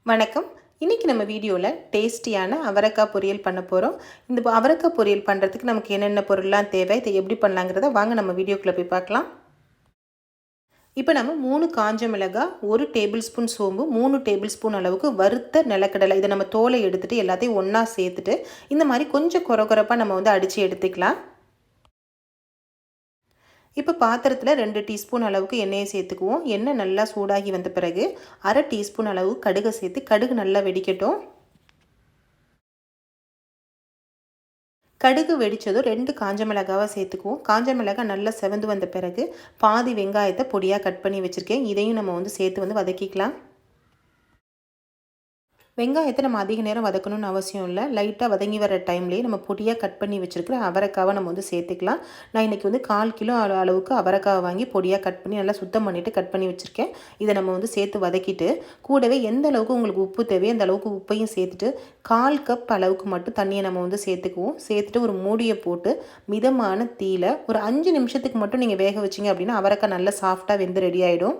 வணக்கம். இன்றைக்கி நம்ம வீடியோவில் டேஸ்டியான அவரைக்காய் பொரியல் பண்ண போகிறோம். இந்த அவரைக்காய் பொரியல் பண்ணுறதுக்கு நமக்கு என்னென்ன பொருள்லாம் தேவை, இதை எப்படி பண்ணலாங்கிறத வாங்க நம்ம வீடியோக்குள்ளே போய் பார்க்கலாம். இப்போ நம்ம 3 காஞ்ச மிளகாய், 1 டேபிள் ஸ்பூன் சோம்பு, 3 டேபிள் ஸ்பூன் அளவுக்கு வறுத்த நிலக்கடலை, இதை நம்ம தோலை எடுத்துகிட்டு எல்லாத்தையும் ஒன்றா சேர்த்துட்டு இந்த மாதிரி கொஞ்சம் கொரகொரப்பாக நம்ம அடித்து எடுத்துக்கலாம். இப்போ பாத்திரத்தில் 2 டீஸ்பூன் அளவுக்கு எண்ணெயை சேர்த்துக்குவோம். எண்ணெய் நல்லா சூடாகி வந்த பிறகு அரை டீஸ்பூன் அளவு கடுகை சேர்த்து கடுகு நல்லா வெடிக்கட்டும். கடுகு வெடித்ததும் 2 காஞ்ச மிளகாவை சேர்த்துக்குவோம். காஞ்ச மிளகாய் நல்லா செவந்து வந்த பிறகு பாதி வெங்காயத்தை பொடியாக கட் பண்ணி வச்சுருக்கேன். இதையும் நம்ம சேர்த்து வதக்கிக்கலாம். வெங்காயத்தை நம்ம அதிக நேரம் வதக்கணும்னு அவசியம் இல்லை. லைட்டாக வதங்கி வர டைம்லேயே நம்ம பொடியாக கட் பண்ணி வச்சுருக்கிற அவரைக்காவை நம்ம சேர்த்துக்கலாம். நான் இன்றைக்கி 1/4 கிலோ அளவுக்கு அவரைக்காவை வாங்கி பொடியாக கட் பண்ணி நல்லா சுத்தம் பண்ணிவிட்டு கட் பண்ணி வச்சுருக்கேன். இதை நம்ம சேர்த்து வதக்கிட்டு கூடவே எந்த அளவுக்கு உங்களுக்கு உப்பு தேவையோ அந்த அளவுக்கு உப்பையும் சேர்த்துட்டு 1/4 கப் அளவுக்கு மட்டும் தண்ணியை நம்ம சேர்த்துக்குவோம். சேர்த்துட்டு ஒரு மூடியை போட்டு மிதமான தீயில் ஒரு 5 நிமிஷத்துக்கு மட்டும் நீங்கள் வேக வச்சிங்க அப்படின்னா அவரைக்காய் நல்லா சாஃப்டாக வெந்து ரெடி ஆகிடும்.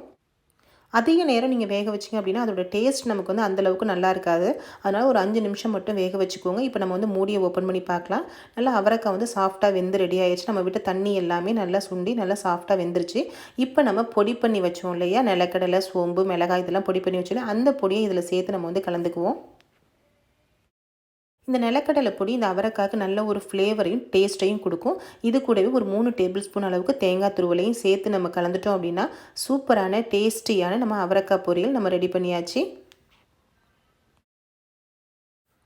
அதிக நேரம் நீங்கள் வேக வச்சிங்க அப்படின்னா அதோட டேஸ்ட் நமக்கு அந்தளவுக்கு நல்லா இருக்காது. அதனால் ஒரு 5 நிமிஷம் மட்டும் வேக வச்சுக்கோங்க. இப்போ நம்ம மூடியை ஓப்பன் பண்ணி பார்க்கலாம். நல்லா அவரைக்காய் சாஃப்டாக வெந்து ரெடி ஆகிடுச்சு. நம்ம விட்ட தண்ணி எல்லாமே நல்லா சுண்டி நல்லா சாஃப்டாக வெந்துருச்சு. இப்போ நம்ம பொடி பண்ணி வச்சோம் இல்லையா, நிலக்கடலை, சோம்பு, மிளகாய் இதெல்லாம் பொடி பண்ணி வச்சோம், அந்த பொடியை இதில் சேர்த்து நம்ம கலந்துக்குவோம். இந்த நிலக்கடலை பொடி இந்த அவரைக்காய்க்கு நல்ல ஒரு ஃப்ளேவரையும் டேஸ்ட்டையும் கொடுக்கும். இது கூடவே ஒரு 3 டேபிள் ஸ்பூன் அளவுக்கு தேங்காய் துருவலையும் சேர்த்து நம்ம கலந்துட்டோம் அப்படின்னா சூப்பரான டேஸ்டியான நம்ம அவரைக்காய் பொரியல் நம்ம ரெடி பண்ணியாச்சு.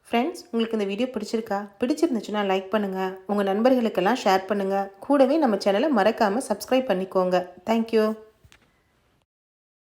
ஃப்ரெண்ட்ஸ், உங்களுக்கு இந்த வீடியோ பிடிச்சிருந்துச்சுன்னா லைக் பண்ணுங்கள், உங்கள் நண்பர்களுக்கெல்லாம் ஷேர் பண்ணுங்கள். கூடவே நம்ம சேனலை மறக்காமல் சப்ஸ்கிரைப் பண்ணிக்கோங்க. தேங்க்யூ.